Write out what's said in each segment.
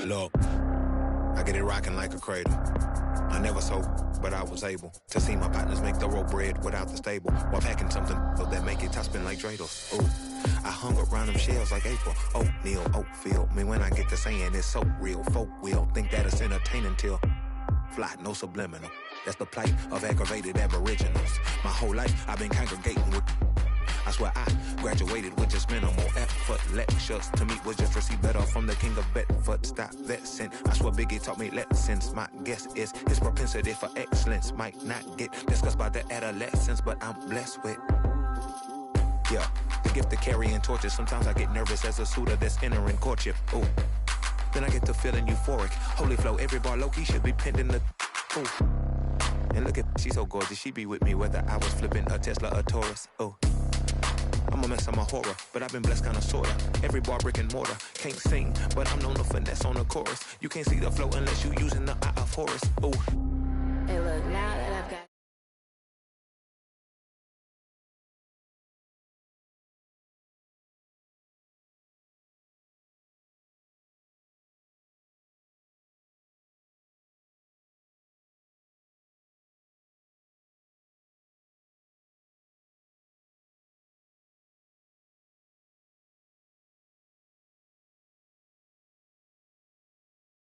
Look, I get it rocking like a cradle. I never sold, but I was able to see my partners make thorough bread without the stable, while packing something that make it top spin like dreidels. Ooh, I hung around them shells like April. Oatmeal, Oatfield. Me when I get to saying it's so real. Folk will think that it's entertaining till fly, no subliminal. That's the plight of aggravated aboriginals. My whole life I've been congregating with. I swear I graduated with just minimal effort. Lectures to me was just receive better from the king of Bedford. Stop vexing. I swear Biggie taught me lessons. My guess is his propensity for excellence might not get discussed by the adolescents, but I'm blessed with, yeah, the gift of carrying torches. Sometimes I get nervous as a suitor that's entering courtship. Ooh, then I get to feeling euphoric. Holy flow, every bar low-key should be pinned in the, ooh. And look at, she's so gorgeous, she be with me whether I was flipping a Tesla or Taurus. Ooh, I'm a mess, I'm a horror, but I've been blessed kinda sorta. Every bar brick and mortar, can't sing, but I'm known to finesse on the chorus. You can't see the flow unless you using the eye of Horus. Ooh. Hey look, now that I've got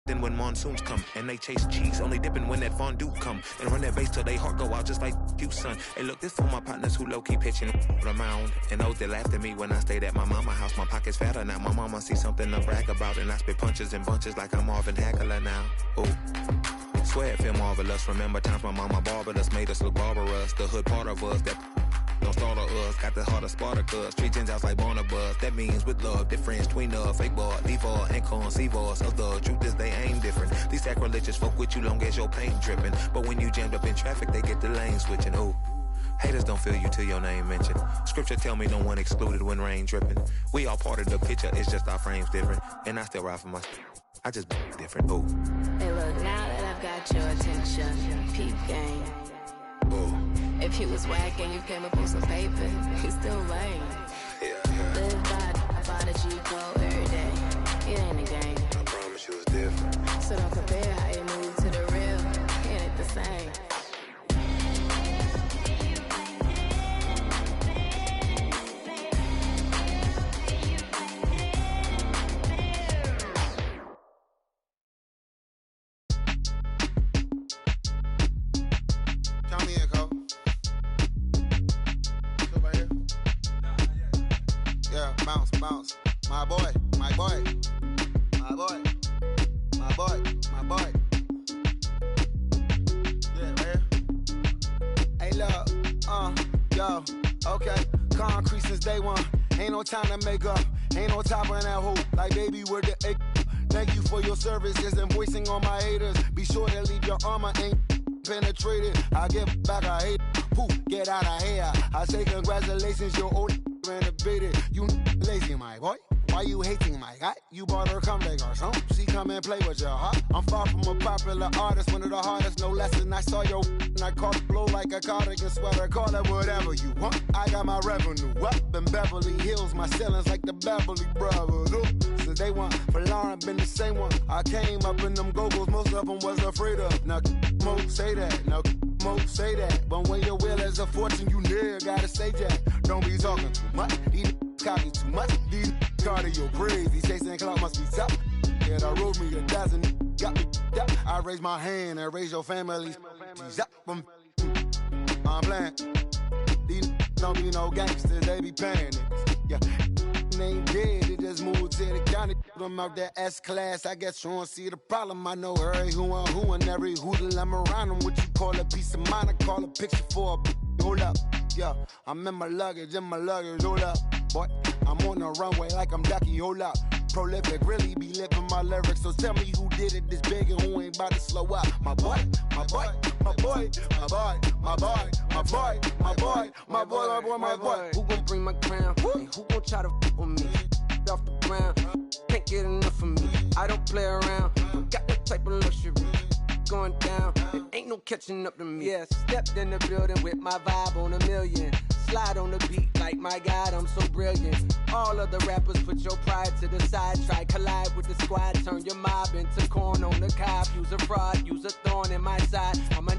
Then when monsoons come and they chase cheese, only dipping when that fondue come and run that bass till they heart go out just like you, son. Hey, look, this for my partners who low-key pitching around and those that laughed at me when I stayed at my mama's house. My pocket's fatter now. My mama see something to brag about, and I spit punches and bunches like I'm Marvin Hagler now. Ooh, swear it feel marvelous. Remember times my mama barbered us, made us look barbarous. The hood part of us that don't start of us, got the heart of Spartacus. Treat Gentiles like Barnabas. That means with love, difference between us, fake bar, leave all, and conceive us of the truth is they ain't different. These sacrilegious folk with you long as your paint dripping. But when you jammed up in traffic, they get the lane switching. Ooh, haters don't feel you till your name mentioned. Scripture tell me no one excluded when rain dripping. We all part of the picture, it's just our frames different. And I still ride for my, I just different. Ooh. Hey look, now that I've got your attention, peep game. Ooh. If you was whack and you came up with some paper, you still lame. Yeah. Live by the G code every day. It ain't a game. I promise you it's different. So don't compare how you move to the real. It ain't the same. Bounce, my boy, my boy, my boy, my boy, my boy. Yeah, man. Hey, look, yo, okay. Concrete since day one. Ain't no time to make up. Ain't no top on that hoe. Like baby, where the egg. Thank you for your services and voicing on my haters. Be sure to leave your armor ain't penetrated. I get back, I hate. Poof, get out of here. I say congratulations, your old renovated. You lazy, my boy. Why you hating, my guy? You bought her come like or something. She come and play with your heart. I'm far from a popular artist, one of the hardest, no less than I saw your and I caught it blow like a cardigan sweater. Call it whatever you want. I got my revenue up in Beverly Hills. My ceilings like the Beverly Brothers. Ooh. Since day one, for Lauren been the same one. I came up in them go-go's, most of them was afraid of. Now, Mo say that. Now, Mo say that. But when your will is a fortune, you never gotta say that. Don't be talking too much. These copy too much. These cardio crazy. Chasing clout must be tough. Yeah, I wrote me a dozen. Got me up. I raise my hand and raise your family. I'm playing. These don't be no gangsters. They be paying it. Yeah. Ain't dead, they just moved to the county. Them out there S-class, I guess you don't see the problem. I know every who and every hoodle I'm around them. What you call a piece of mind, I call a picture for a hold up. Yeah, I'm in my luggage, hold up. Boy, I'm on the runway like I'm Ducky, hold up. Prolific, really be living my lyrics. So tell me who did it this big and who ain't about to slow up. My boy, my boy, my boy, my boy, my boy, my boy, my boy, my boy, my boy, my boy. Who gon' bring my crown? And who gon' try to f with me? Off the ground, can't get enough of me. I don't play around, got that type of luxury. Going down, and ain't no catching up to me. Yeah, stepped in the building with my vibe on a million. Slide on the beat like my God, I'm so brilliant. All of the rappers put your pride to the side. Try collide with the squad, turn your mind job. Into corn on the cob. Use a fraud, use a thorn in my side. I'm a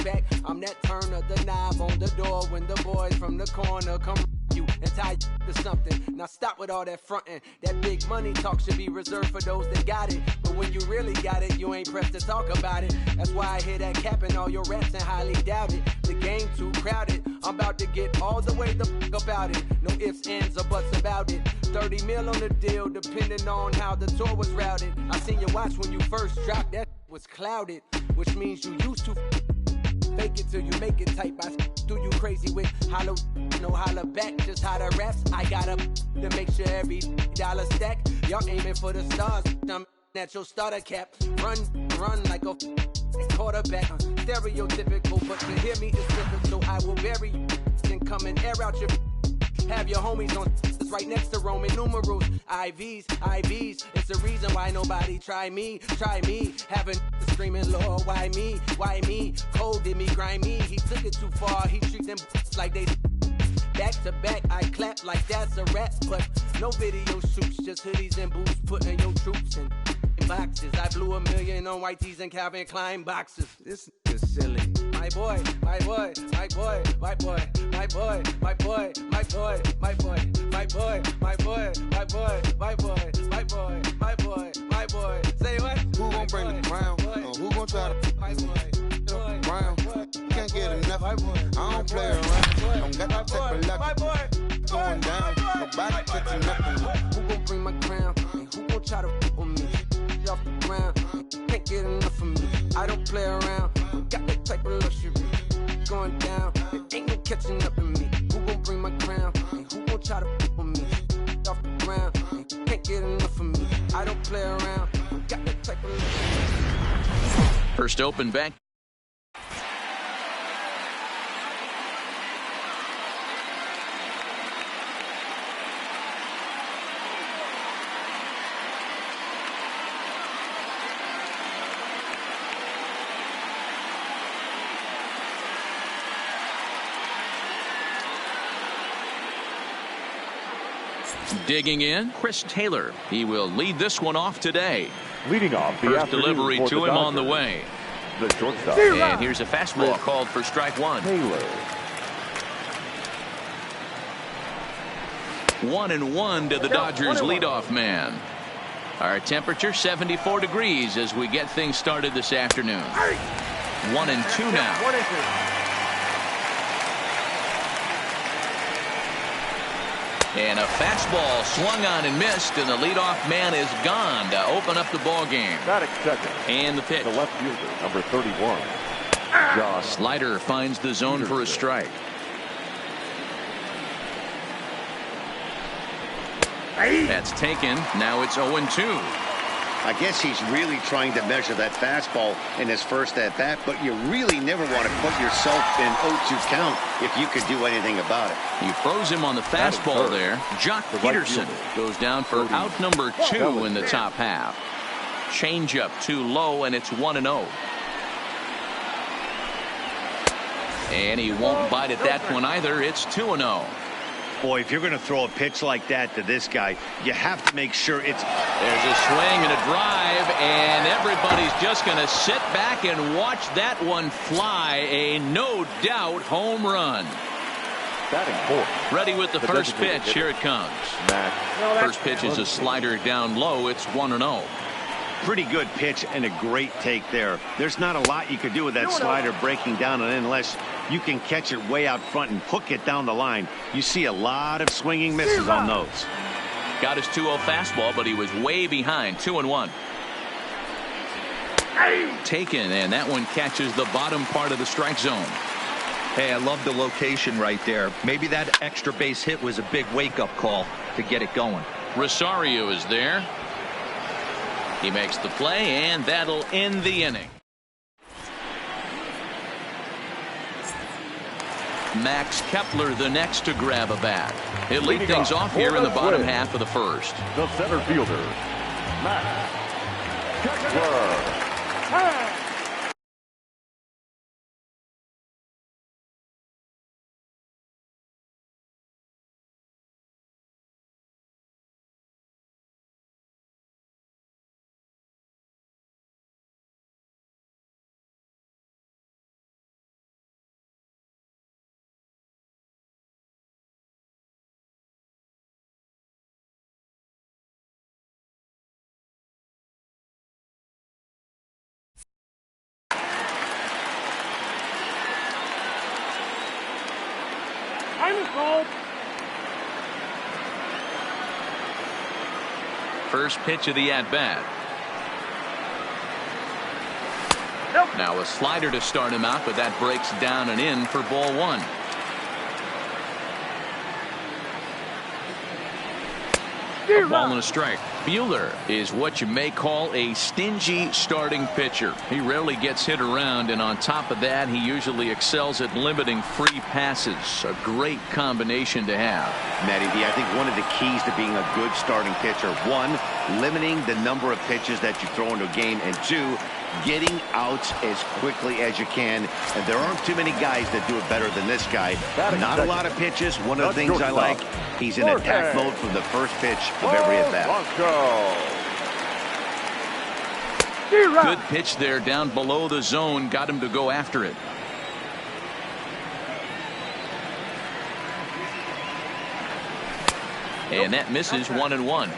back. I'm that turn of the knob on the door when the boys from the corner come you and tie you to something. Now stop with all that frontin'. That big money talk should be reserved for those that got it. But when you really got it, you ain't pressed to talk about it. That's why I hear that cap in all your raps and highly doubt it. The game too crowded. I'm about to get all the way the fuck about it. No ifs, ands, or buts about it. 30 mil on the deal, depending on how the tour was routed. I seen your watch when you first dropped. That was clouded, which means you used to fake it till you make it tight. I do you crazy with hollow, no holler back. Just how the raps, I got up to make sure every dollar stack. Y'all aiming for the stars, I'm at your starter cap. Run like a quarterback. Stereotypical, but to hear me is different, so I will bury you. Then come and air out your. Have your homies on right next to Roman numerals. IVs. It's the reason why nobody try me. Having screaming, Lord, why me? Cold did me, grimy. He took it too far. He treat them like they back to back. I clap like that's a rap, but no video shoots. Just hoodies and boots, putting your troops in boxes. I blew $1 million on white tees and Calvin Klein boxes. This is silly. My boy. Say what? Who gon' bring the crown? Who gon' try to crown? Can't get enough. I don't play around. Don't got to take a luck. Going down. Nobody catching nothing. Who gon' bring my crown? And who gon' try to on me? Off the ground. Can't get enough of me. I don't play around. Got that type of luxury. Going down. There ain't no catching up in me. Who gon' bring my crown? And who gon' try to on me? Off the ground. Can't get enough of me. I don't play around. Got that type of luxury. First open back. Digging in, Chris Taylor. He will lead this one off today. Leading off the first delivery to him on the way. The shortstop. And here's a fastball called for strike one. Taylor. 1-1 to the Dodgers leadoff man. Our temperature 74 degrees as we get things started this afternoon. 1-2 now. And a fastball swung on and missed, and the leadoff man is gone to open up the ball game. Batting second. And the pitch. The left fielder, number 31. Josh Slider finds the zone for a strike. That's taken. Now it's 0-2. I guess he's really trying to measure that fastball in his first at-bat, but you really never want to put yourself in 0-2 count if you could do anything about it. You froze him on the fastball there. Jock Peterson goes down for out number 2 in the top half. Changeup too low, and it's 1-0. And he won't bite at that one either. It's 2-0. Boy, if you're going to throw a pitch like that to this guy, you have to make sure it's... There's a swing and a drive, and everybody's just going to sit back and watch that one fly. A no-doubt home run. Batting fourth. Ready with the first pitch. Here it comes. First pitch is a slider down low. It's 1-0. Pretty good pitch and a great take there. There's not a lot you could do with that slider breaking down, and unless you can catch it way out front and hook it down the line, you see a lot of swinging misses on those. Got his 2-0 fastball, but he was way behind. 2-1. Taken, and that one catches the bottom part of the strike zone. Hey, I love the location right there. Maybe that extra base hit was a big wake-up call to get it going. Rosario is there. He makes the play, and that'll end the inning. Max Kepler the next to grab a bat. He'll lead things off here in the bottom half of the first. The center fielder, Max Kepler. First pitch of the at-bat. Now a slider to start him out, but that breaks down and in for ball one. A ball and a strike. Buehler is what you may call a stingy starting pitcher. He rarely gets hit around, and on top of that, he usually excels at limiting free passes. A great combination to have. Matty D, I think one of the keys to being a good starting pitcher, one, limiting the number of pitches that you throw into a game, and two, getting outs as quickly as you can. And there aren't too many guys that do it better than this guy. Not a lot of pitches. One of the things I like, he's in attack mode from the first pitch of every at-bat. Good pitch there down below the zone. Got him to go after it. And that misses 1-1.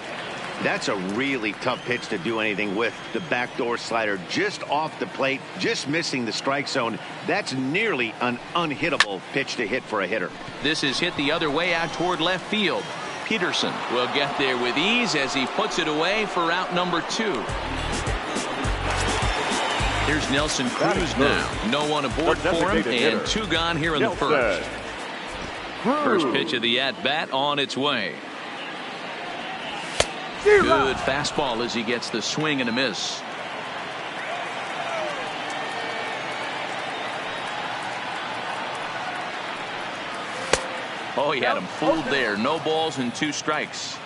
That's a really tough pitch to do anything with. The backdoor slider just off the plate, just missing the strike zone. That's nearly an unhittable pitch to hit for a hitter. This is hit the other way out toward left field. Peterson will get there with ease as he puts it away for out number 2. Here's Nelson Cruz now. No one aboard for him, and 2 gone here in the first. First pitch of the at-bat on its way. Good fastball as he gets the swing and a miss. Oh, he had him fooled there. No balls and 2 strikes.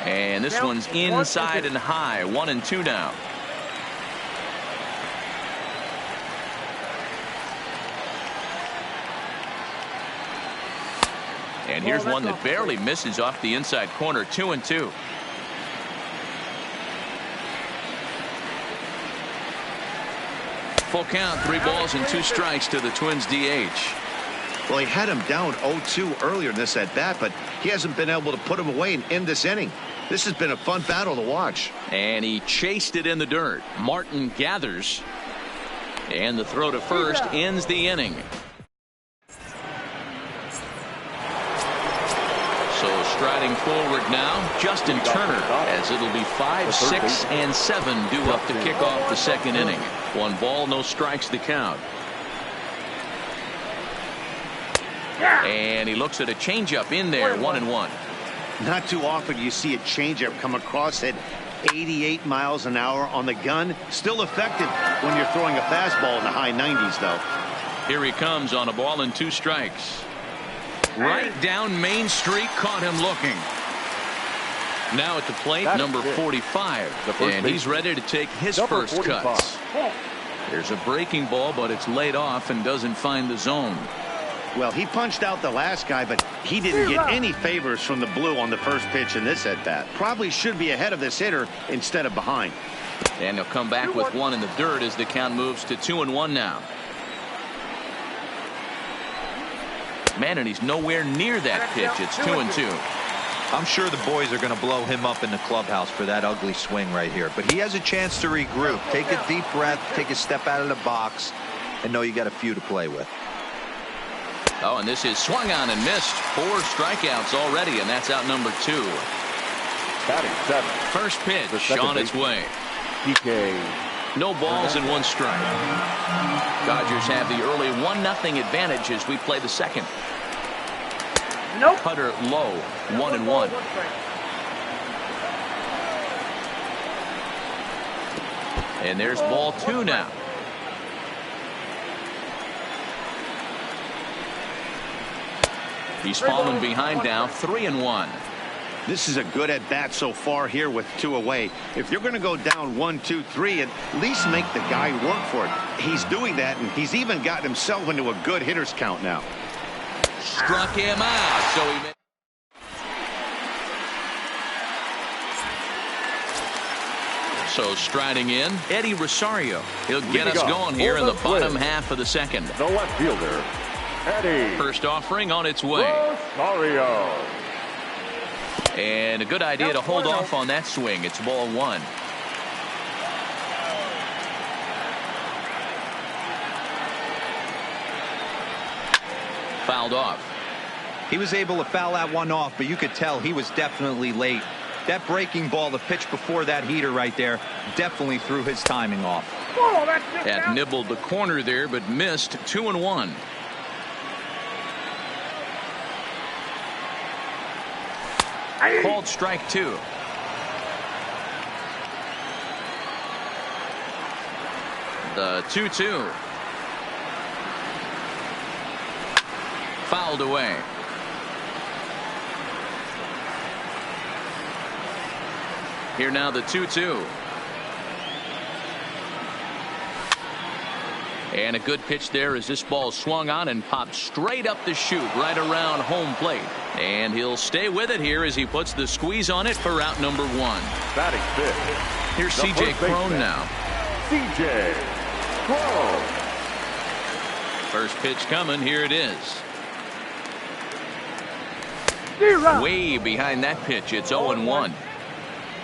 And this one's inside and high. 1-2 now. And here's one that barely misses off the inside corner. 2-2. Full count, 3 balls and 2 strikes to the Twins DH. Well, he had him down 0-2 earlier in this at bat, but he hasn't been able to put him away and end this inning. This has been a fun battle to watch. And he chased it in the dirt. Martin gathers, and the throw to first ends the inning. So striding forward now, Justin Turner, as it'll be 5, 6, and 7 due up to kick off the second inning. 1 ball, no strikes to count. And he looks at a changeup in there. 1-1. Not too often you see a changeup come across at 88 miles an hour on the gun. Still effective when you're throwing a fastball in the high 90s, though. Here he comes on a ball and 2 strikes. Right down Main Street, caught him looking. Now at the plate, number 45, and he's ready to take his first cuts. There's a breaking ball, but it's laid off and doesn't find the zone. Well, he punched out the last guy, but he didn't get any favors from the blue on the first pitch in this at-bat. Probably should be ahead of this hitter instead of behind. And he'll come back with 1 in the dirt as the count moves to 2-1 now. Man, and he's nowhere near that pitch. It's 2-2. I'm sure the boys are going to blow him up in the clubhouse for that ugly swing right here. But he has a chance to regroup. Take a deep breath, take a step out of the box, and know you got a few to play with. Oh, and this is swung on and missed. 4 strikeouts already, and that's out number 2. Batting 7. First pitch on its way. PK. No balls and 1 strike. Dodgers have the early 1-0 advantage as we play the second. Putter low. 1-1. And there's ball 2 now. He's fallen behind now. 3-1. This is a good at-bat so far here with 2 away. If you're going to go down 1, 2, 3, at least make the guy work for it. He's doing that, and he's even gotten himself into a good hitter's count now. Struck him out. So he made. So striding in, Eddie Rosario. He'll get us going here in the bottom half of the second. The left fielder, Eddie. First offering on its way. Rosario. And a good idea to hold off on that swing. It's ball 1. fouled off. He was able to foul that one off, but you could tell he was definitely late. That breaking ball, the pitch before that heater right there, definitely threw his timing off. That nibbled the corner there, but missed. 2-1. Called strike 2. The 2-2. Fouled away. Here now the 2-2. And a good pitch there as this ball swung on and popped straight up the chute right around home plate. And he'll stay with it here as he puts the squeeze on it for out number 1. Batting fifth. Here's C.J. Cron now. C.J. Cron. First pitch coming. Here it is. Way behind that pitch. It's 0-1.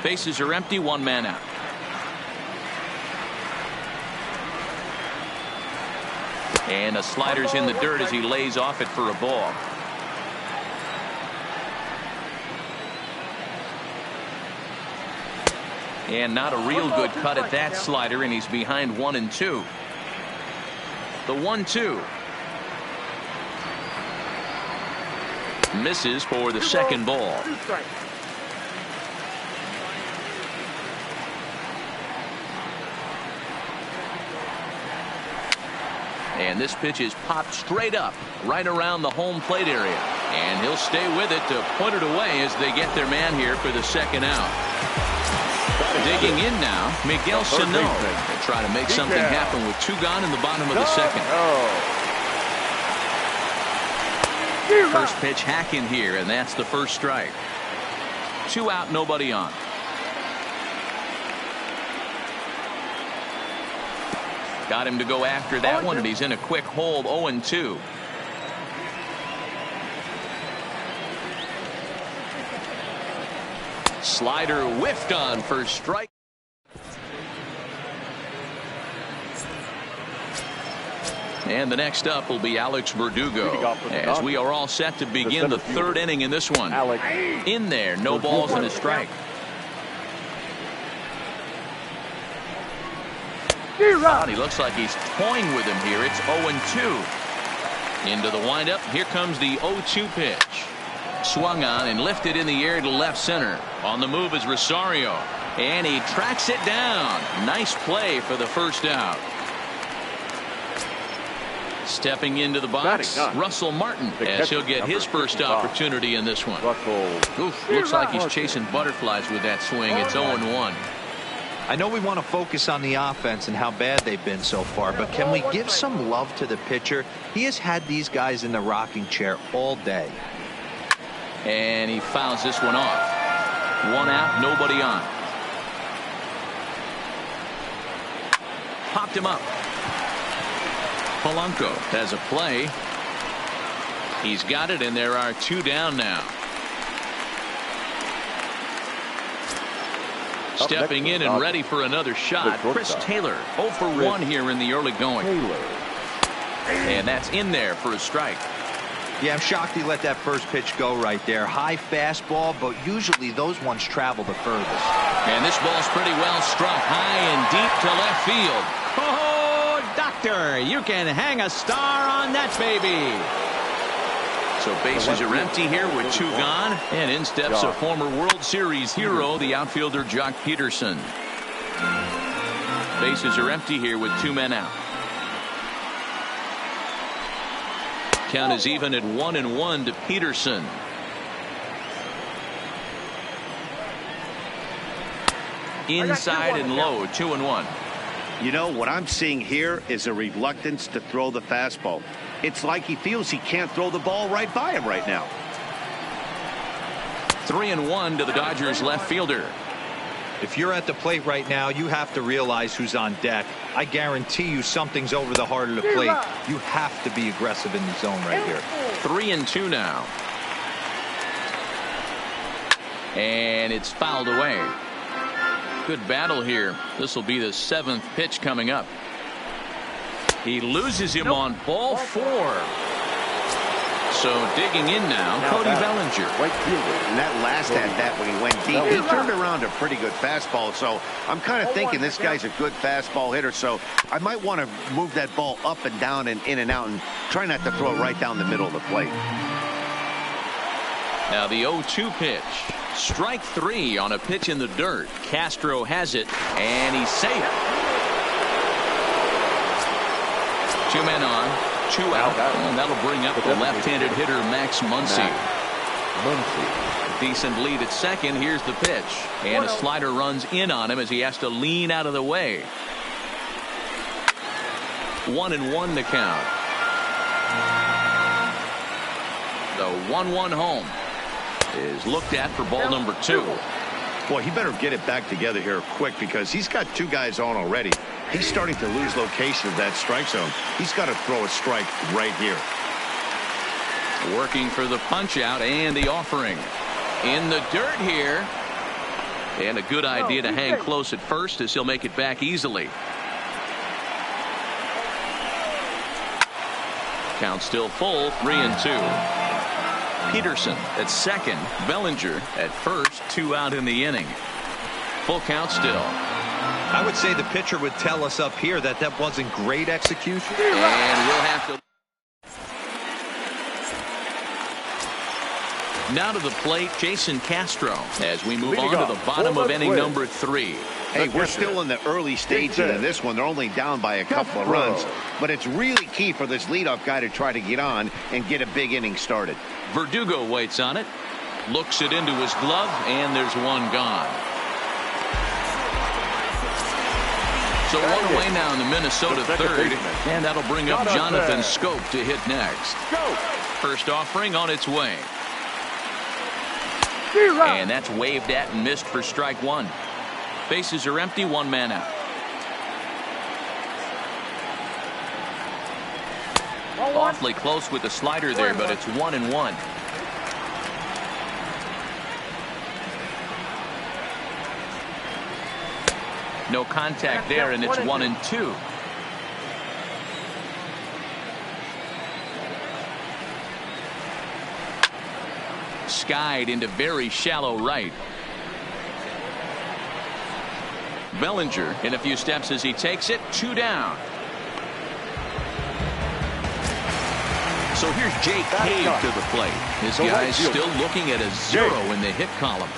Bases are empty. 1 man out. And a slider's in the dirt as he lays off it for a ball. And not a real good cut at that slider, and he's behind 1-2. The 1-2. Misses for the second ball. And this pitch is popped straight up right around the home plate area. And he'll stay with it to put it away as they get their man here for the second out. Digging in now, Miguel Sano. They try to make something happen with 2 gone in the bottom of the second. First pitch hacking here, and that's the first strike. 2 out, nobody on. Got him to go after that one, and he's in a quick hold. 0-2. Slider whiffed on for strike. And the next up will be Alex Verdugo, as we are all set to begin the 3rd inning in this one. In there, no balls and a strike. He looks like he's toying with him here. It's 0-2. Into the windup. Here comes the 0-2 pitch. Swung on and lifted in the air to left center. On the move is Rosario. And he tracks it down. Nice play for the first out. Stepping into the box, Russell Martin, as he'll get his first opportunity in this one. Oof, looks like he's chasing butterflies with that swing. It's 0-1. I know we want to focus on the offense and how bad they've been so far, but can we give some love to the pitcher? He has had these guys in the rocking chair all day. And he fouls this one off. 1 out, nobody on. Popped him up. Polanco has a play. He's got it, and there are 2 down now. Stepping in and ready for another shot, Chris Taylor. 0 for 1 here in the early going. And that's in there for a strike. Yeah, I'm shocked he let that first pitch go right there. High fastball, but usually those ones travel the furthest. And this ball's pretty well struck high and deep to left field. Oh, doctor, you can hang a star on that baby. So bases are empty here with 2 gone, and in steps a former World Series hero, the outfielder Jock Peterson. Bases are empty here with 2 men out. Count is even at 1-1 to Peterson. Inside and low, 2-1. You know, what I'm seeing here is a reluctance to throw the fastball. It's like he feels he can't throw the ball right by him right now. 3-1 to the Dodgers left fielder. If you're at the plate right now, you have to realize who's on deck. I guarantee you something's over the heart of the plate. You have to be aggressive in the zone right here. 3-2 now. And it's fouled away. Good battle here. This will be the 7th pitch coming up. He loses him on ball 4. So digging in now, Cody Bellinger. Right fielder. And that last at-bat when he went deep, he turned around a pretty good fastball. So I'm kind of thinking this guy's a good fastball hitter. So I might want to move that ball up and down and in and out and try not to throw it right down the middle of the plate. Now the 0-2 pitch. Strike 3 on a pitch in the dirt. Castro has it, and he's safe. 2 men on, 2 out, and that'll bring up the left-handed hitter Max Muncy. Decent lead at second. Here's the pitch, and a slider runs in on him as he has to lean out of the way. 1-1 the count. The 1-1 home is looked at for ball number 2. Boy, he better get it back together here quick because he's got 2 guys on already. He's starting to lose location of that strike zone. He's got to throw a strike right here. Working for the punch out and the offering. In the dirt here. And a good idea to hang close at first as he'll make it back easily. Count still full, 3-2. Peterson at second, Bellinger at first, 2 out in the inning. Full count still. I would say the pitcher would tell us up here that that wasn't great execution. And we'll have to. Now to the plate, Jason Castro, as we move on to the bottom of inning number 3. Hey, we're still in the early stages of this one. They're only down by a couple of runs, but it's really key for this leadoff guy to try to get on and get a big inning started. Verdugo waits on it, looks it into his glove, and there's 1 gone. So 1 away now in the Minnesota third, and that'll bring up Jonathan Scope to hit next. First offering on its way. And that's waved at and missed for strike 1. Bases are empty, 1 man out. Awfully close with the slider there, but it's 1-1. No contact there, and it's 1-2. Skied into very shallow right. Bellinger in a few steps as he takes it, 2 down. So here's Jake Cave to the plate. His guy's still looking at a 0 in the hit column.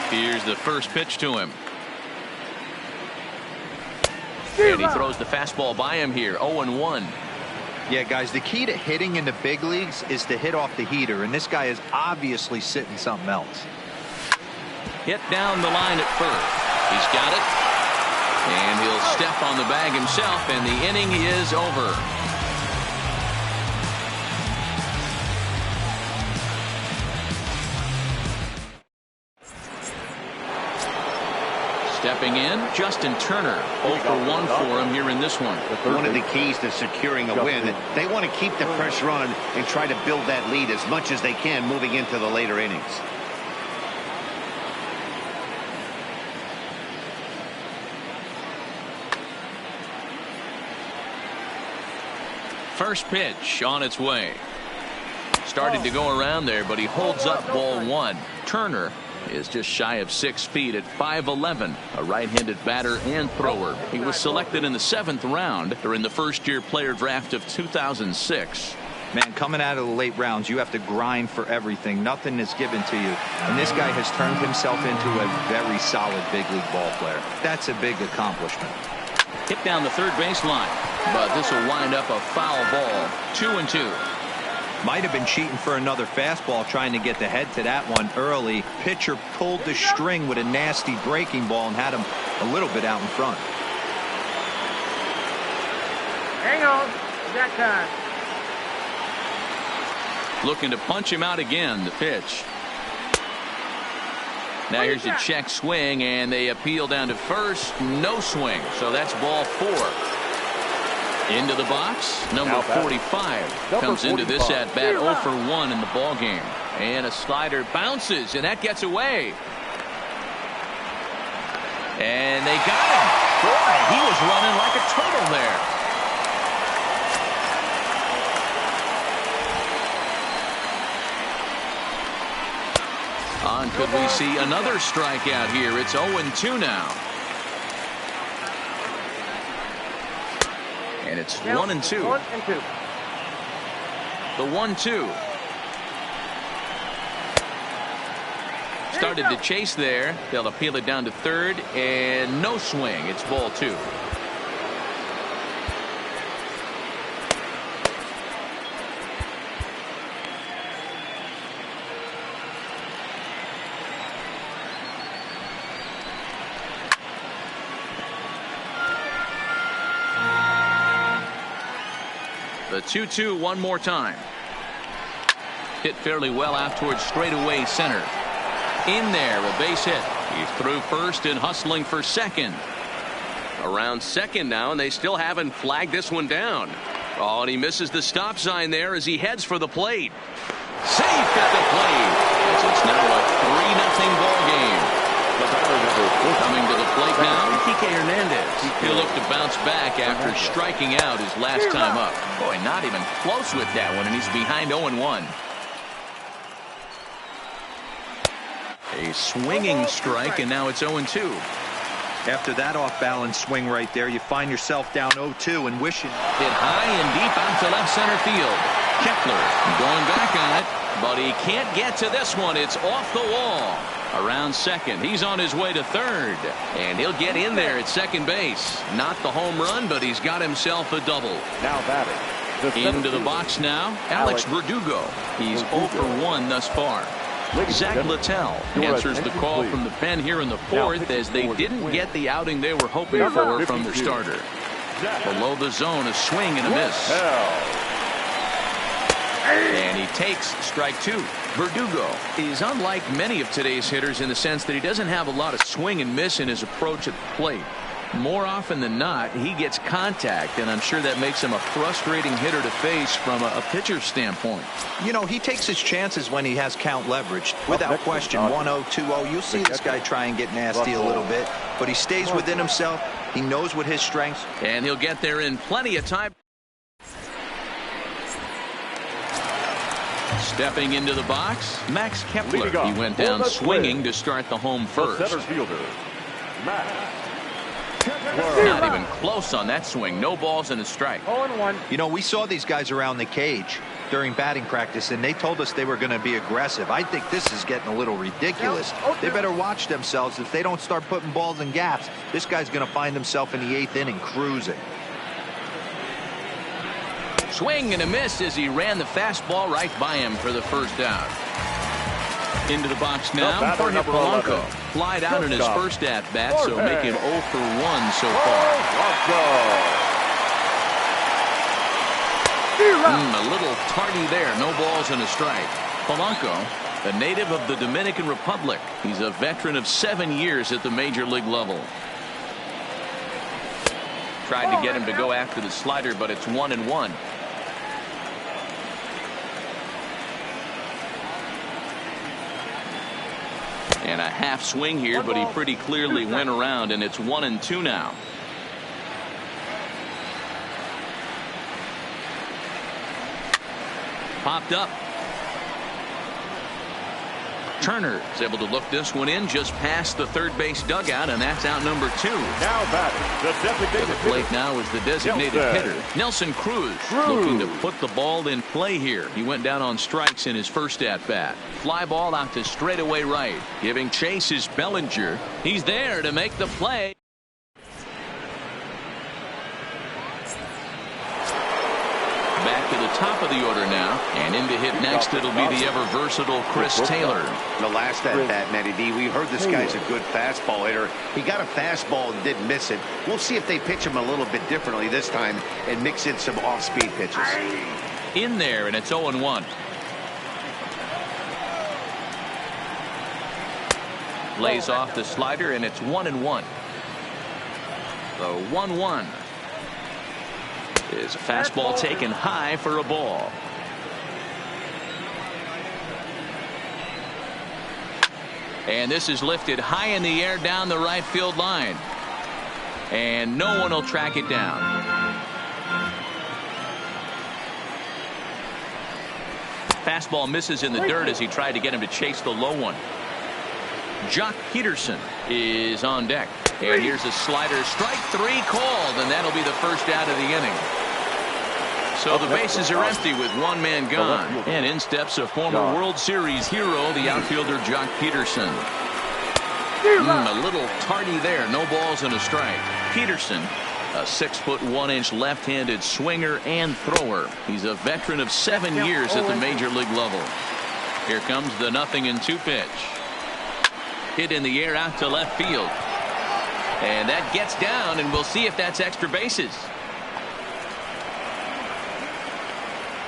Here's the first pitch to him. And he throws the fastball by him here, 0-1. Yeah, guys, the key to hitting in the big leagues is to hit off the heater, and this guy is obviously sitting something else. Hit down the line at first. He's got it. And he'll step on the bag himself, and the inning is over. Stepping in, Justin Turner. 0 for 1 for him here in this one. One of the keys to securing a win, they want to keep the pressure on and try to build that lead as much as they can moving into the later innings. First pitch on its way. Started to go around there, but he holds up ball 1. Turner is just shy of 6 feet at 5'11", a right-handed batter and thrower. He was selected in the 7th round during the first-year player draft of 2006. Man, coming out of the late rounds, you have to grind for everything. Nothing is given to you. And this guy has turned himself into a very solid big league ball player. That's a big accomplishment. Hit down the third baseline, but this will wind up a foul ball. 2-2. Might have been cheating for another fastball, trying to get the head to that one early. Pitcher pulled the string with a nasty breaking ball and had him a little bit out in front. Hang on. That time. Looking to punch him out again. The pitch. Now here's a check swing, and they appeal down to first. No swing, so that's ball 4. Into the box, number 45 comes into this at bat 0 for 1 in the ball game, and a slider bounces, and that gets away. And they got him. Boy, he was running like a turtle there. And could we see another strikeout here? It's 0-2 now. And it's 1-2. 1-2. The 1-2. Started to chase there. They'll appeal it down to third, and no swing. It's ball 2. The 2-2 one more time. Hit fairly well out towards straightaway center. In there, a base hit. He's through first and hustling for second. Around second now, and they still haven't flagged this one down. Oh, and he misses the stop sign there as he heads for the plate. Safe at the plate. So it's now a 3-0 ball game. Coming to the plate now, Kike Hernandez. He'll look to bounce back after striking out his last time up. Boy, not even close with that one, and he's behind 0-1. A swinging strike, and now it's 0-2. After that off-balance swing right there, you find yourself down 0-2 and wishing. Hit high and deep out to left center field. Kepler going back on it, but he can't get to this one. It's off the wall. Around second, he's on his way to third, and he'll get in there at second base. Not the home run, but he's got himself a double. Now batting. Into the box now, Alex Verdugo. He's 0 for 1 thus far. Zach Littell answers the call from the pen here in the fourth, as they didn't get the outing they were hoping for from their starter. Below the zone, a swing and a miss. And he takes strike 2. Verdugo is unlike many of today's hitters in the sense that he doesn't have a lot of swing and miss in his approach at the plate. More often than not, he gets contact, and I'm sure that makes him a frustrating hitter to face from a pitcher's standpoint. You know, he takes his chances when he has count leverage. Without question, 1-0, 2-0, you'll see this guy try and get nasty a little bit, but he stays within himself. He knows what his strengths. And he'll get there in plenty of time. Stepping into the box, Max Kepler. He went down swinging to start the home first. Center fielder, Max. Not even close on that swing. No balls and a strike. 0-1. You know, we saw these guys around the cage during batting practice, and they told us they were going to be aggressive. I think this is getting a little ridiculous. They better watch themselves. If they don't start putting balls in gaps, this guy's going to find himself in the 8th inning cruising. Swing and a miss as he ran the fastball right by him for the first out. Into the box now, Jorge Polanco. Flied out in his first at-bat, so make him 0 for 1 so far. A little tardy there. No balls and a strike. Polanco, a native of the Dominican Republic. He's a veteran of 7 years at the major league level. Tried to get him to go after the slider, but it's 1-1. And a half swing here, but he pretty clearly went around, and it's 1-2 now. Popped up. Turner is able to look this one in just past the third base dugout, and that's out number 2. Now batting, the designated the plate now is the designated hitter, Nelson Cruz, looking to put the ball in play here. He went down on strikes in his first at-bat. Fly ball out to straightaway right. Giving chase is Bellinger. He's there to make the play. Back to the top of the order now, and in to hit next it'll be the ever versatile Chris Taylor. The last at-bat, Matty D, we heard this guy's a good fastball hitter. He got a fastball and didn't miss it. We'll see if they pitch him a little bit differently this time and mix in some off-speed pitches. In there, and it's 0-1. Lays off the slider, and it's 1-1. The 1-1 is a fastball taken high for a ball. And this is lifted high in the air down the right field line. And no one will track it down. Fastball misses in the dirt as he tried to get him to chase the low one. Jock Peterson is on deck. And here's a slider. Strike 3 called, and that'll be the first out of the inning. So the bases are empty with one man gone. And in steps a former World Series hero, the outfielder Jock Peterson. A little tardy there. No balls and a strike. Peterson, a 6'1" left-handed swinger and thrower. He's a veteran of 7 years at the major league level. Here comes the 0-2 pitch. Hit in the air out to left field. And that gets down, and we'll see if that's extra bases.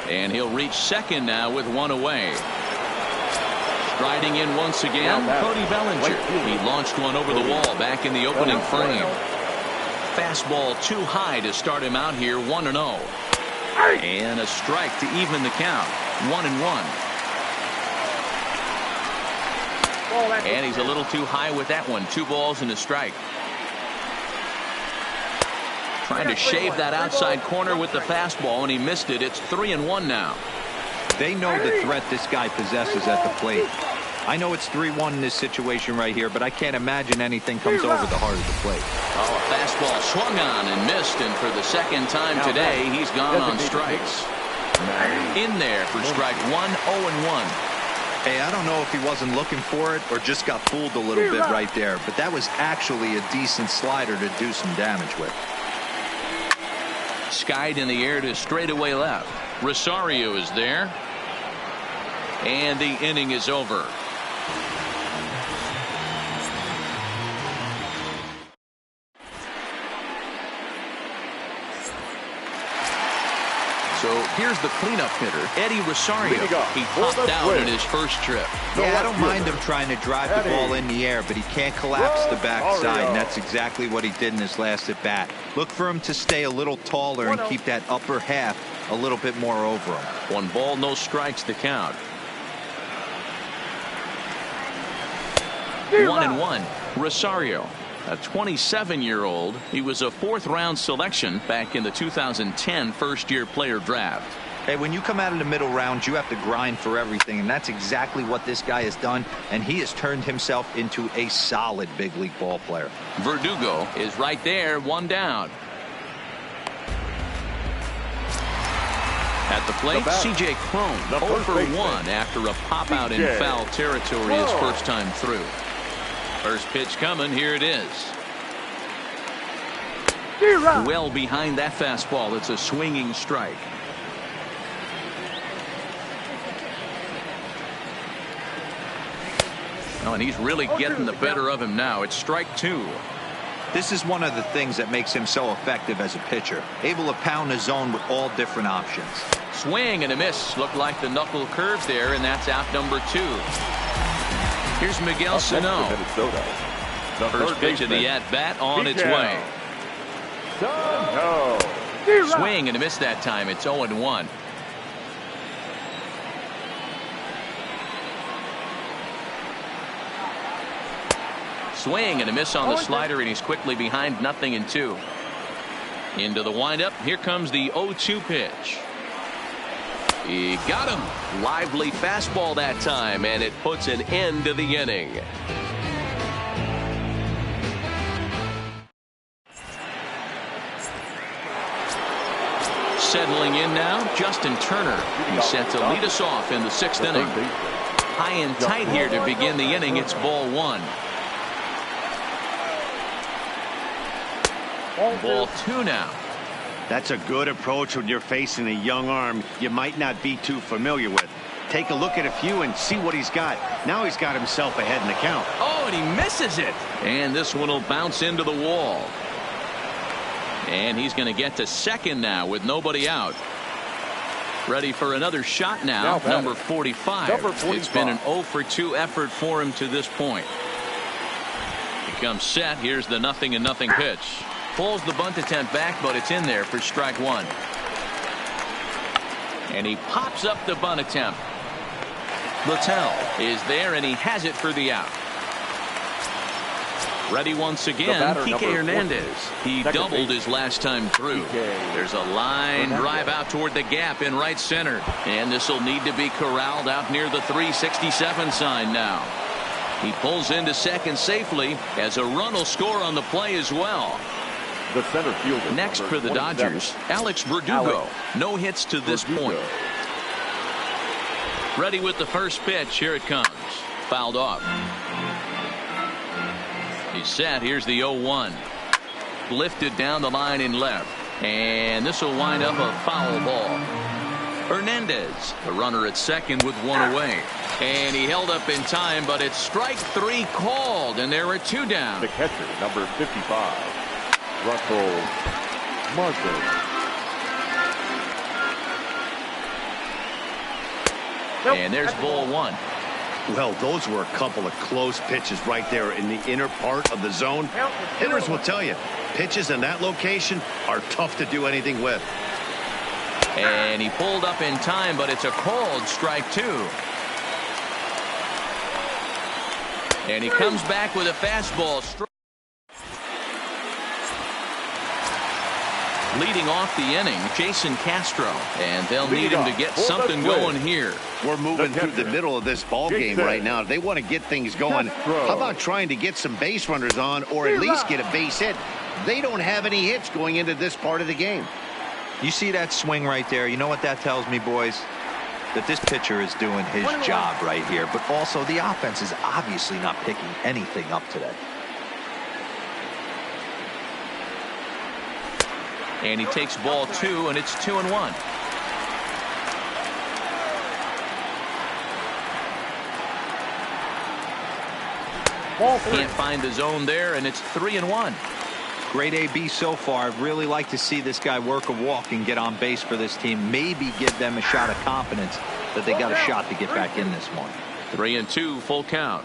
And he'll reach second now with one away. Striding in once again, Cody Bellinger. He launched one over the wall back in the opening frame. Fastball too high to start him out here, 1-0. And a strike to even the count, 1-1. And he's a little too high with that one. 2 balls and a strike. Trying to shave that outside corner with the fastball, and he missed it. It's 3-1 now. They know the threat this guy possesses at the plate. I know it's 3-1 in this situation right here, but I can't imagine anything comes over the heart of the plate. Oh, a fastball swung on and missed, and for the second time today, he's gone on strikes. In there for strike 1, 0-1. Hey, I don't know if he wasn't looking for it or just got fooled a little bit right there, but that was actually a decent slider to do some damage with. Skied in the air to straightaway left. Rosario is there. And the inning is over. So here's the cleanup hitter, Eddie Rosario. He popped out in his first trip. Yeah, I don't mind him trying to drive the ball in the air, but he can't collapse the backside, and that's exactly what he did in his last at bat. Look for him to stay a little taller and keep that upper half a little bit more over him. 1 ball, no strikes to count. 1-1. Rosario, a 27-year-old. He was a 4th-round selection back in the 2010 first-year player draft. Hey, when you come out of the middle round, you have to grind for everything, and that's exactly what this guy has done, and he has turned himself into a solid big league ball player. Verdugo is right there, 1 down. At the plate, C.J. Cron, 0 for 1 after a pop-out in foul territory his first time through. First pitch coming, here it is. Well behind that fastball, it's a swinging strike. Oh, and he's really getting the better of him now. It's strike 2. This is one of the things that makes him so effective as a pitcher. Able to pound the zone with all different options. Swing and a miss. Looked like the knuckle curves there, and that's out number 2. Here's Miguel Sano. First pitch of the at-bat on its way. Swing and a miss that time. It's 0-1. Swing and a miss on the slider, and he's quickly behind 0-2. Into the windup. Here comes the 0-2 pitch. He got him. Lively fastball that time, and it puts an end to the inning. Settling in now, Justin Turner. He's set to lead us off in the 6th inning. High and tight here to begin the inning. It's ball 1. Ball 2 now. That's a good approach when you're facing a young arm you might not be too familiar with. Take a look at a few and see what he's got. Now he's got himself ahead in the count. Oh, and he misses it. And this one will bounce into the wall. And he's going to get to second now with nobody out. Ready for another shot now, number 45. It's been an 0 for 2 effort for him to this point. He comes set. Here's the 0-0 pitch. Pulls the bunt attempt back, but it's in there for strike 1. And he pops up the bunt attempt. Littell is there, and he has it for the out. Ready once again, Kike Hernandez. He doubled his last time through. There's a line drive out toward the gap in right center. And this will need to be corralled out near the 367 sign now. He pulls into second safely as a run will score on the play as well. The center fielder. Next for the Dodgers, Alex Verdugo. No hits to this point. Ready with the first pitch. Here it comes. Fouled off. He's set. Here's the 0-1. Lifted down the line in left. And this will wind up a foul ball. Hernandez, the runner at second with one away. And he held up in time, but it's strike 3 called, and there are 2 down. The catcher, number 55, Russell Martin. And there's ball 1. Well, those were a couple of close pitches right there in the inner part of the zone. Hitters will tell you, pitches in that location are tough to do anything with. And he pulled up in time, but it's a called strike 2. And he comes back with a fastball. Leading off the inning, Jason Castro, and they'll need him to get something going here. We're moving through the middle of this ball game right now. If they want to get things going, how about trying to get some base runners on, or at least get a base hit? They don't have any hits going into this part of the game. You see that swing right there? You know what that tells me, boys? That this pitcher is doing his job right here, but also the offense is obviously not picking anything up today. And he takes ball 2, and it's 2-1. Can't find the zone there, and it's 3-1. Great AB so far. I'd really like to see this guy work a walk and get on base for this team. Maybe give them a shot of confidence that they got a shot to get back in this one. 3-2, full count.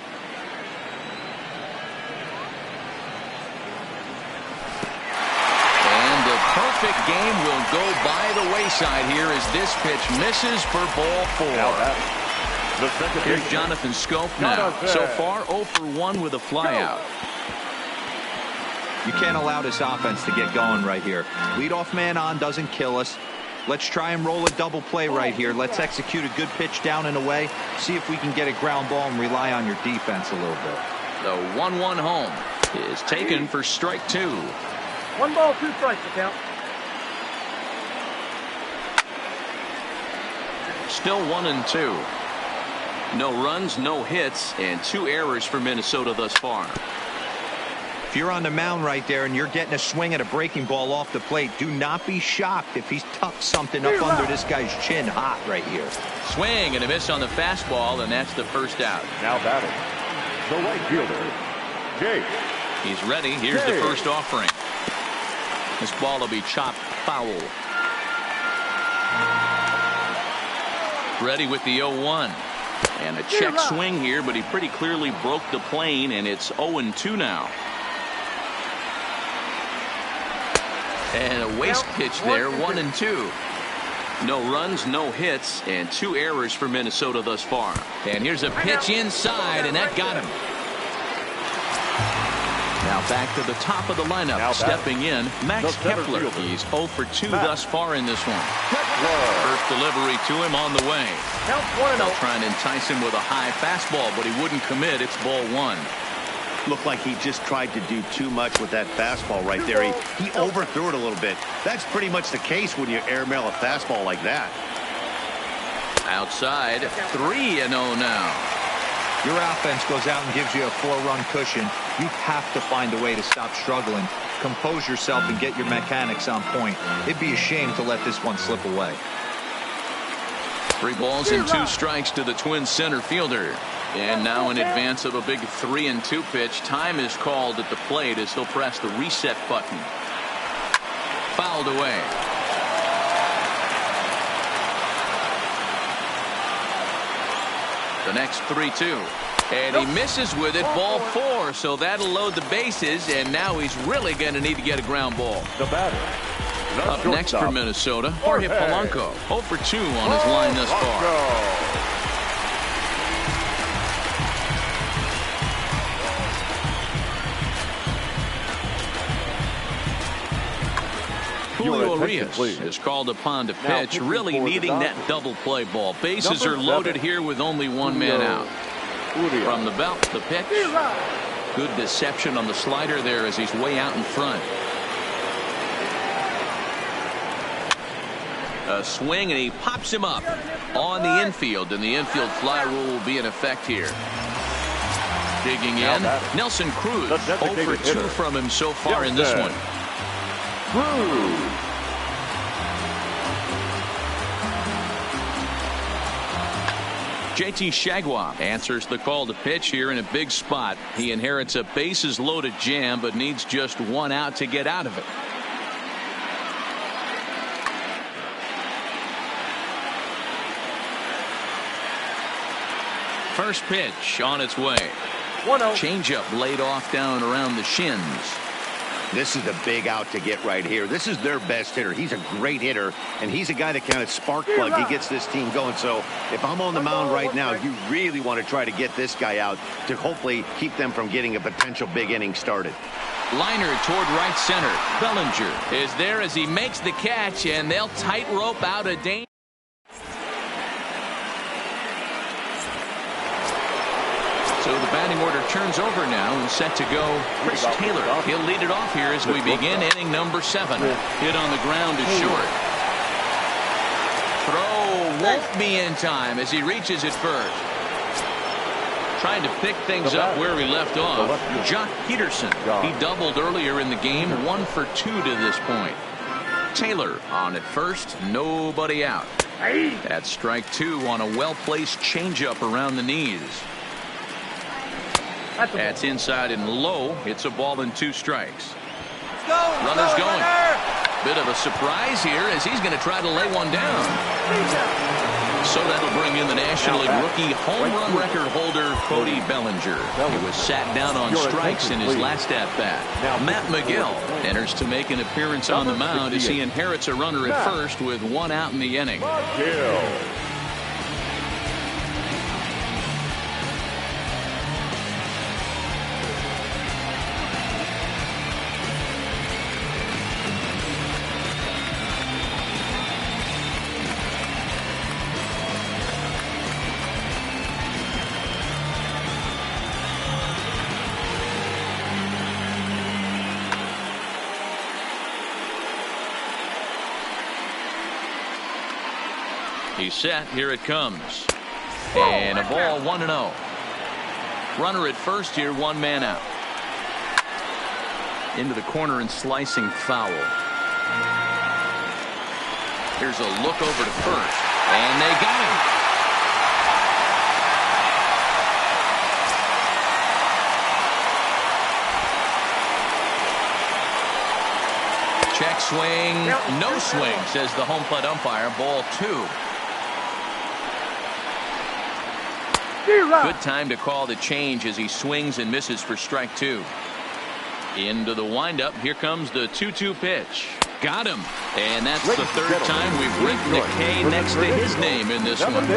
And the perfect game will go by the wayside here as this pitch misses for ball 4. Here's Jonathan Scope now. So far 0 for 1 with a flyout. You can't allow this offense to get going right here. Leadoff man on doesn't kill us. Let's try and roll a double play right here. Let's execute a good pitch down and away. See if we can get a ground ball and rely on your defense a little bit. The 1-1 home is taken for strike 2. 1 ball, 2 strikes to count. Still 1-2. No runs, no hits, and 2 errors for Minnesota thus far. If you're on the mound right there and you're getting a swing at a breaking ball off the plate, do not be shocked if he's tucked something up under this guy's chin hot right here. Swing and a miss on the fastball, and that's the first out. Now batting, the right fielder, Jake. He's ready. Here's the first offering. This ball will be chopped foul. Ready with the 0-1. And a check swing here, but he pretty clearly broke the plane, and it's 0-2 now. And a waste pitch there, 1-2. No runs, no hits, and 2 errors for Minnesota thus far. And here's a pitch inside, and that got him. Now back to the top of the lineup. Stepping in, Max Kepler. He's 0 for 2 thus far in this one. First delivery to him on the way. They'll try and entice him with a high fastball, but he wouldn't commit. It's ball 1. Looked like he just tried to do too much with that fastball right there. He overthrew it a little bit. That's pretty much the case when you airmail a fastball like that. Outside, 3-0 now. Your offense goes out and gives you a 4-run cushion. You have to find a way to stop struggling. Compose yourself and get your mechanics on point. It'd be a shame to let this one slip away. 3 balls and 2 strikes to the Twins center fielder. And now in advance of a big 3-2 pitch, time is called at the plate as he'll press the reset button. Fouled away. The next 3-2. And he misses with it, ball 4. So that'll load the bases, and now he's really going to need to get a ground ball. The batter. Up next for Minnesota, Jorge Polanco. 0 for 2 on his line thus far. Julio Urias is called upon to pitch, really needing that double play ball. Bases are loaded here with only 1 man out. From the belt, the pitch. Good deception on the slider there as he's way out in front. A swing, and he pops him up on the infield, and the infield fly rule will be in effect here. Digging in, Nelson Cruz, 0 for 2 from him so far in this one. JT Shagwa answers the call to pitch here in a big spot. He inherits a bases loaded jam, but needs just 1 out to get out of it. First pitch on its way. Changeup laid off down around the shins. This is a big out to get right here. This is their best hitter. He's a great hitter, and he's a guy that kind of spark plug. He gets this team going. So if I'm on the mound right now, you really want to try to get this guy out to hopefully keep them from getting a potential big inning started. Liner toward right center. Bellinger is there as he makes the catch, and they'll tightrope out a danger. So the batting order turns over now and set to go Chris Taylor. He'll lead it off here as we begin inning number 7. Hit on the ground is short. Throw won't be in time as he reaches it first. Trying to pick things up where he left off. Jock Peterson. He doubled earlier in the game. 1 for 2 to this point. Taylor on at first. Nobody out. That's strike 2 on a well-placed changeup around the knees. That's inside and low. It's a ball and 2 strikes. Runners going. Bit of a surprise here as he's going to try to lay one down. So that'll bring in the National League rookie home run record holder Cody Bellinger. He was sat down on strikes in his last at-bat. Matt McGill enters to make an appearance on the mound as he inherits a runner at first with 1 out in the inning. He's set. Here it comes. And a ball 1-0. Runner at first here, 1 man out. Into the corner and slicing foul. Here's a look over to first. And they got him. Check swing. No swing, says the home plate umpire. Ball 2. Good time to call the change as he swings and misses for strike 2. Into the windup. Here comes the 2-2 pitch. Got him. And that's the 3rd time we've written a K next to his name in this one.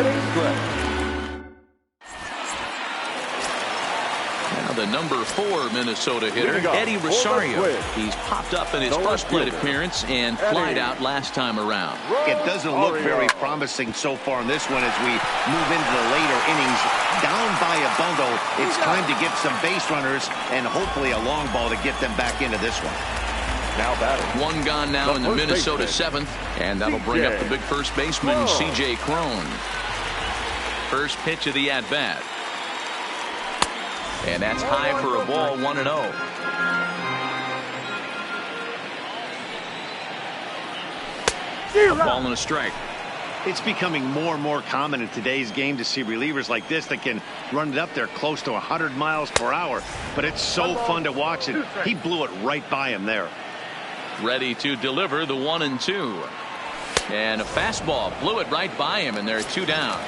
Now the number 4 Minnesota hitter, Eddie Rosario. He's popped up in his first plate appearance and flied out last time around. It doesn't look very promising so far in this one as we move into the later innings. Down by a bundle, it's time to get some base runners and hopefully a long ball to get them back into this one. Now batting. 1 gone now in the Minnesota 7th, and that'll bring up the big first baseman, C.J. Cron. First pitch of the at-bat. And that's high for a ball, 1-0. A ball and a strike. It's becoming more and more common in today's game to see relievers like this that can run it up there close to 100 miles per hour. But it's so fun to watch it. He blew it right by him there. Ready to deliver the 1-2. And a fastball blew it right by him, and they're 2 down.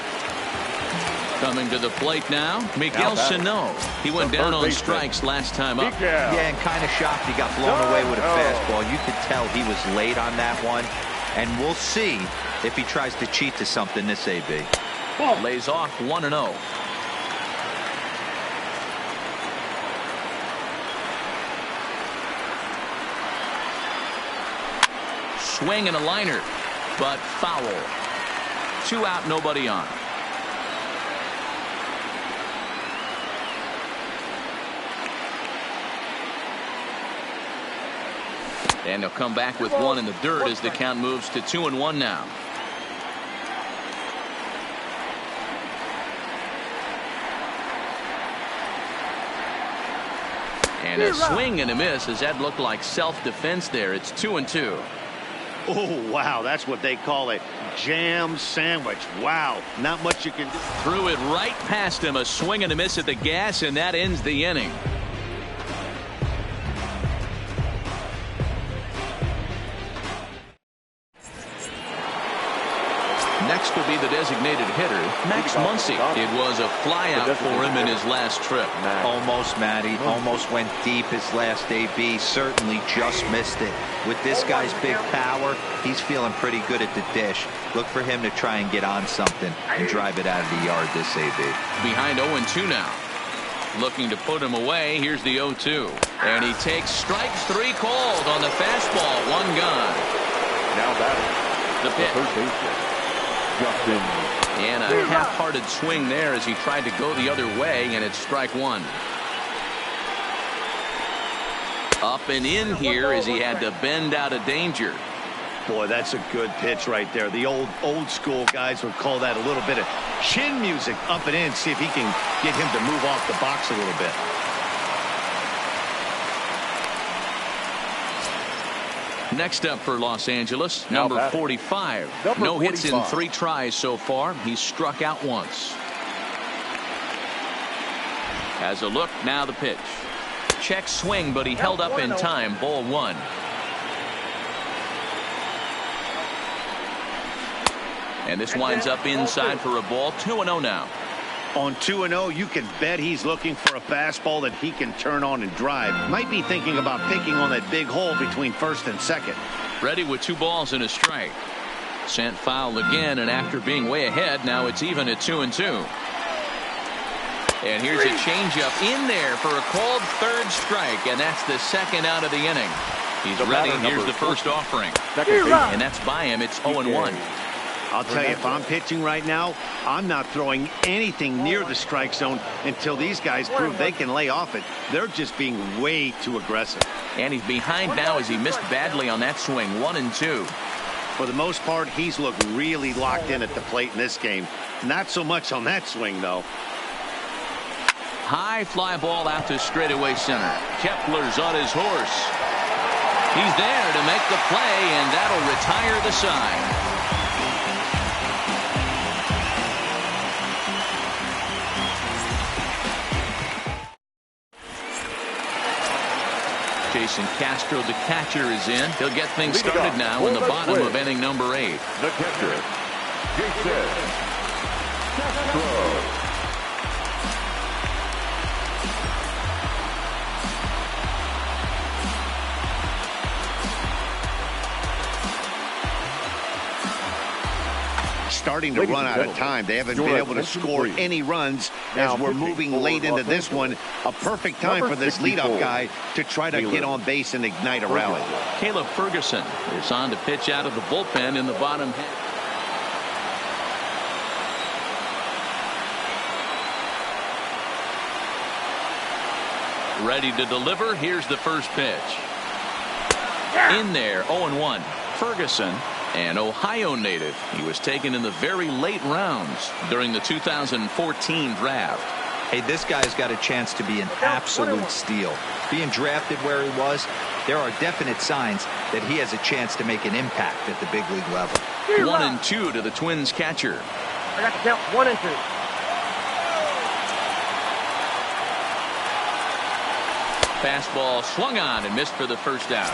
Coming to the plate now, Miguel Sano. He went down on strikes last time up. Yeah, and kind of shocked he got blown away with a fastball. You could tell he was late on that one. And we'll see if he tries to cheat to something this AB. Lays off 1-0. Swing and a liner, but foul. 2 out, nobody on. And they'll come back with one in the dirt as the count moves to 2-1 now. And a swing and a miss as that looked like self-defense there. It's 2-2. Oh, wow. That's what they call a jam sandwich. Wow. Not much you can do. Threw it right past him. A swing and a miss at the gas, and that ends the inning. Next will be the designated hitter, Max Muncy. It was a flyout for him in his last trip. Almost, Matty. Almost went deep his last AB. Certainly just missed it. With this guy's big power, he's feeling pretty good at the dish. Look for him to try and get on something and drive it out of the yard this AB. Behind 0-2 now. Looking to put him away. Here's the 0-2. And he takes strike 3 called on the fastball. 1 gone. Now batting. The pitch. First baseman. And a half-hearted swing there as he tried to go the other way, and it's strike 1. Up and in here as he had to bend out of danger. Boy, that's a good pitch right there. The old school guys would call that a little bit of chin music. Up and in, see if he can get him to move off the box a little bit. Next up for Los Angeles, number 45. No hits in 3 tries so far. He's struck out once. Has a look, now the pitch. Check swing, but he held up in time. Ball 1. And this winds up inside for a ball. 2-0 now. On 2-0, you can bet he's looking for a fastball that he can turn on and drive. Might be thinking about picking on that big hole between first and second. Ready with 2 balls and a strike. Sent foul again, and after being way ahead, now it's even at 2-2. And here's a changeup in there for a called 3rd strike, and that's the 2nd out of the inning. He's ready. Here's the first offering. And that's by him. It's 0-1. I'll tell you, if I'm pitching right now, I'm not throwing anything near the strike zone until these guys prove they can lay off it. They're just being way too aggressive. And he's behind now as he missed badly on that swing. 1-2. For the most part, he's looked really locked in at the plate in this game. Not so much on that swing, though. High fly ball out to straightaway center. Kepler's on his horse. He's there to make the play, and that'll retire the side. Jason Castro, the catcher, is in. He'll get things started now in the bottom of inning number 8. The catcher, Jason Castro. Starting to run out of time. They haven't been able to score any runs as we're moving late into this one. A perfect time for this leadoff guy to try to get on base and ignite a rally. Caleb Ferguson is on to pitch out of the bullpen in the bottom half. Ready to deliver. Here's the first pitch. In there, 0-1. Ferguson, an Ohio native. He was taken in the very late rounds during the 2014 draft. Hey, this guy's got a chance to be an absolute steal. Being drafted where he was, there are definite signs that he has a chance to make an impact at the big league level. 1-2 to the Twins catcher. I got to count 1-2. Fastball swung on and missed for the first out.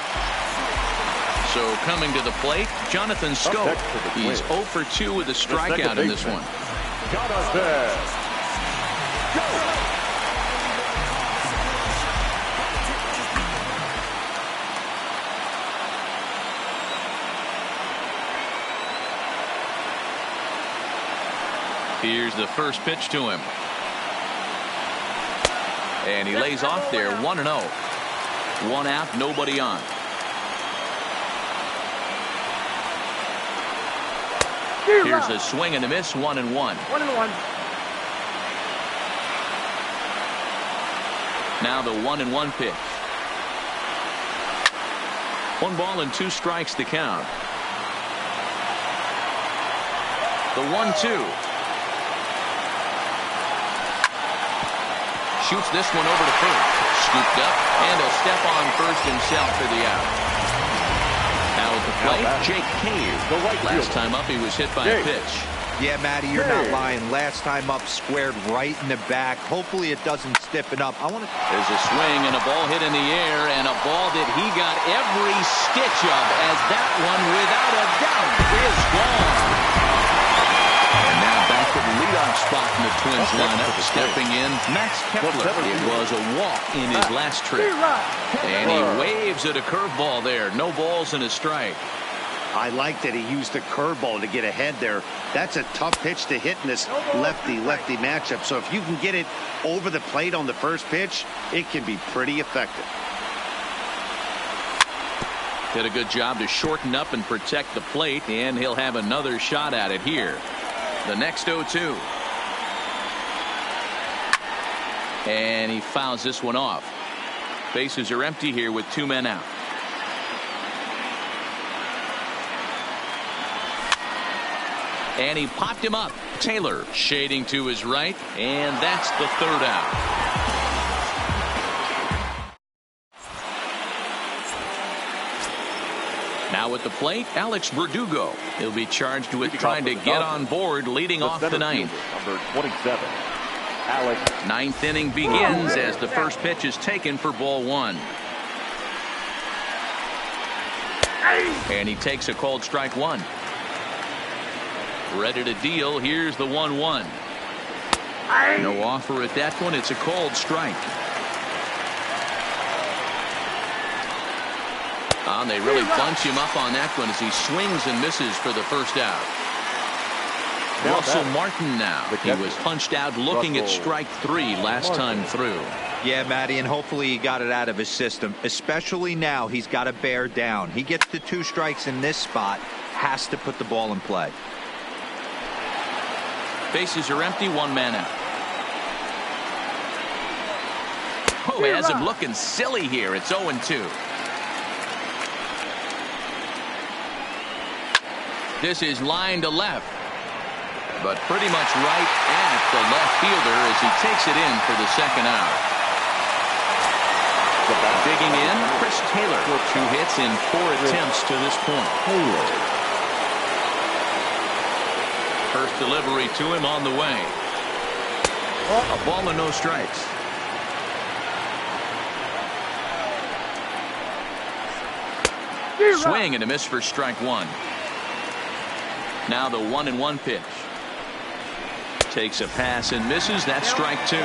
So coming to the plate, Jonathan Scope. He's 0 for 2 with a strikeout in this one. Here's the first pitch to him. And he lays off there, 1-0. 1 out, nobody on. Here's a swing and a miss, 1-1. 1-1. Now the 1-1 pitch. 1 ball and 2 strikes to count. The 1-2. Shoots this one over to first. Scooped up, and he'll step on first himself for the out. Now at the plate, Jake Cave. Last time up, he was hit by a pitch. Yeah, Matty, you're not lying. Last time up, squared right in the back. Hopefully it doesn't stiffen up. There's a swing and a ball hit in the air, and a ball that he got every stitch of, as that one, without a doubt, is gone. And now back to the leadoff spot in the Twins lineup. Stepping in, Max Kepler. It was a walk in his last trip. And he waves at a curveball there. No balls and a strike. I like that he used the curveball to get ahead there. That's a tough pitch to hit in this lefty-lefty matchup. So if you can get it over the plate on the first pitch, it can be pretty effective. Did a good job to shorten up and protect the plate, and he'll have another shot at it here. The next 0-2. And he fouls this one off. Bases are empty here with 2 men out. And he popped him up. Taylor shading to his right, and that's the 3rd out. Now at the plate, Alex Verdugo. He'll be charged with trying to get on board, leading off the 9th. Number 27, Alex. 9th inning begins as the first pitch is taken for ball 1. And he takes a called strike 1. Ready to deal. Here's the 1-1. No offer at that one. It's a called strike. And they really bunch him up on that one as he swings and misses for the first out. Russell Martin now. He was punched out looking at strike 3 last time through. Yeah, Matty, and hopefully he got it out of his system. Especially now, he's got to bear down. He gets the 2 strikes in this spot. Has to put the ball in play. Bases are empty, 1 man out. Oh, has him looking silly here. It's 0-2. This is line to left, but pretty much right at the left fielder as he takes it in for the 2nd out. Digging in, Chris Taylor. 2 hits in 4 attempts to this point. First delivery to him on the way. A ball and no strikes. Swing and a miss for strike 1. Now the 1-1 pitch. Takes a pass and misses. That's strike 2.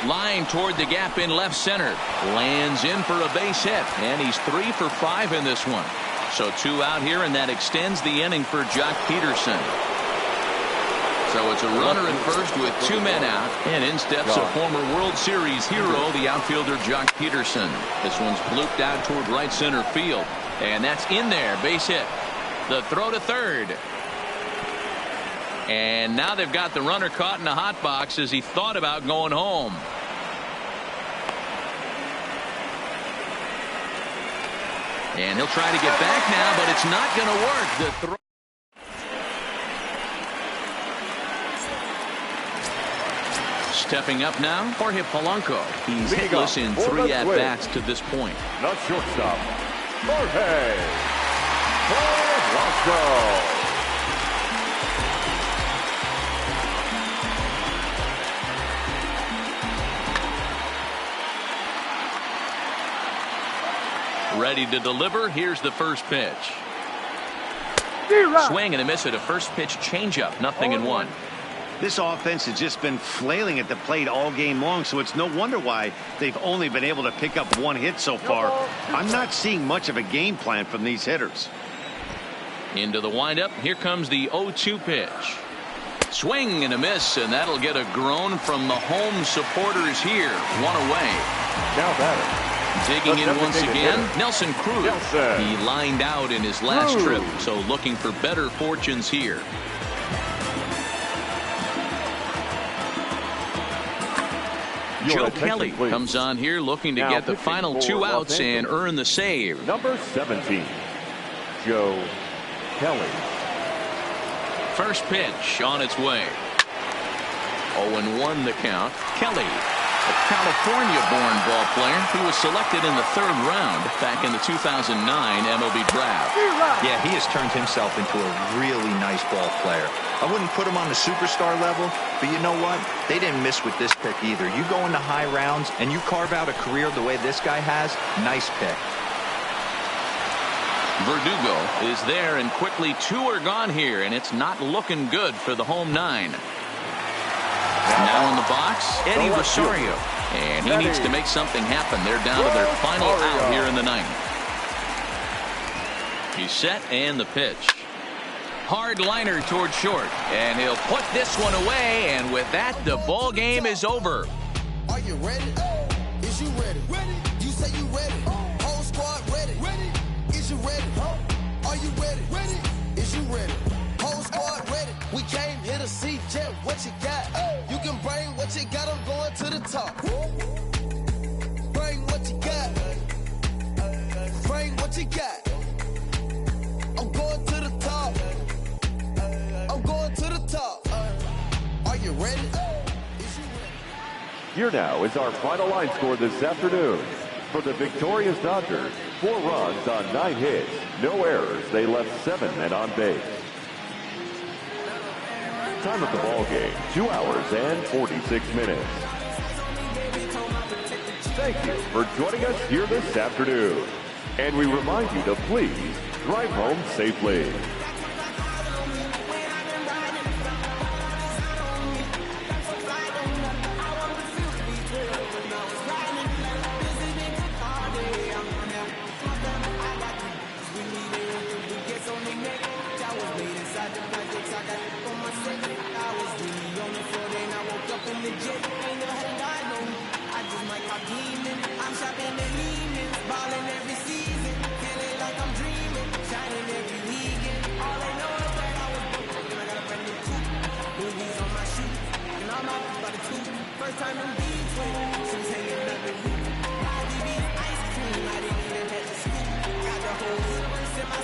Line toward the gap in left center. Lands in for a base hit. And he's 3 for 5 in this one. So 2 out here, and that extends the inning for Jock Peterson. So it's a runner at first with 2 men out. And in steps a former World Series hero, the outfielder Jock Peterson. This one's blooped out toward right center field. And that's in there. Base hit. The throw to third. And now they've got the runner caught in the hot box as he thought about going home. And he'll try to get back now, but it's not going to work. The throw. Stepping up now, Jorge Polanco. He's hitless in 3 at-bats to this point. The shortstop, Jorge Polanco. Ready to deliver. Here's the first pitch. Swing and a miss at a first pitch changeup. 0-1. This offense has just been flailing at the plate all game long, so it's no wonder why they've only been able to pick up 1 hit so far. I'm not seeing much of a game plan from these hitters. Into the windup. Here comes the 0-2 pitch. Swing and a miss, and that'll get a groan from the home supporters here. 1 away. Now batter. Digging in once again, Nelson Cruz. He lined out in his last trip, so looking for better fortunes here. Joe Kelly comes on here looking to get the final 2 outs and earn the save. Number 17, Joe Kelly. First pitch on its way. 0-1 the count. Kelly, a California-born ball player who was selected in the 3rd round back in the 2009 MLB draft. Yeah, he has turned himself into a really nice ball player. I wouldn't put him on the superstar level, but you know what? They didn't miss with this pick either. You go into high rounds and you carve out a career the way this guy has, nice pick. Verdugo is there, and quickly 2 are gone here, and it's not looking good for the home 9. Now in the box, Eddie Rosario, and he needs to make something happen. They're down to their final out here in the 9th. He's set, and the pitch. Hard liner toward short, and he'll put this one away, and with that, the ball game is over. Are you ready? Is you ready? You say you ready. Whole squad ready. Is you ready? Are you ready? Is you ready? Whole squad ready. We came here to see Jet. What you got? You can bring what you got. I'm going to the top. Bring what you got. Bring what you got. I'm going to the top. I'm going to the top. Are you ready? Here now is our final line score this afternoon. For the victorious Dodgers, 4 runs on 9 hits, no errors. They left 7 men on base. Time of the ball game, 2 hours and 46 minutes. Thank you for joining us here this afternoon. And we remind you to please drive home safely. First time in D-Twin, she's hanging up in ice cream. I didn't even have to scoop. Got the whole universe in my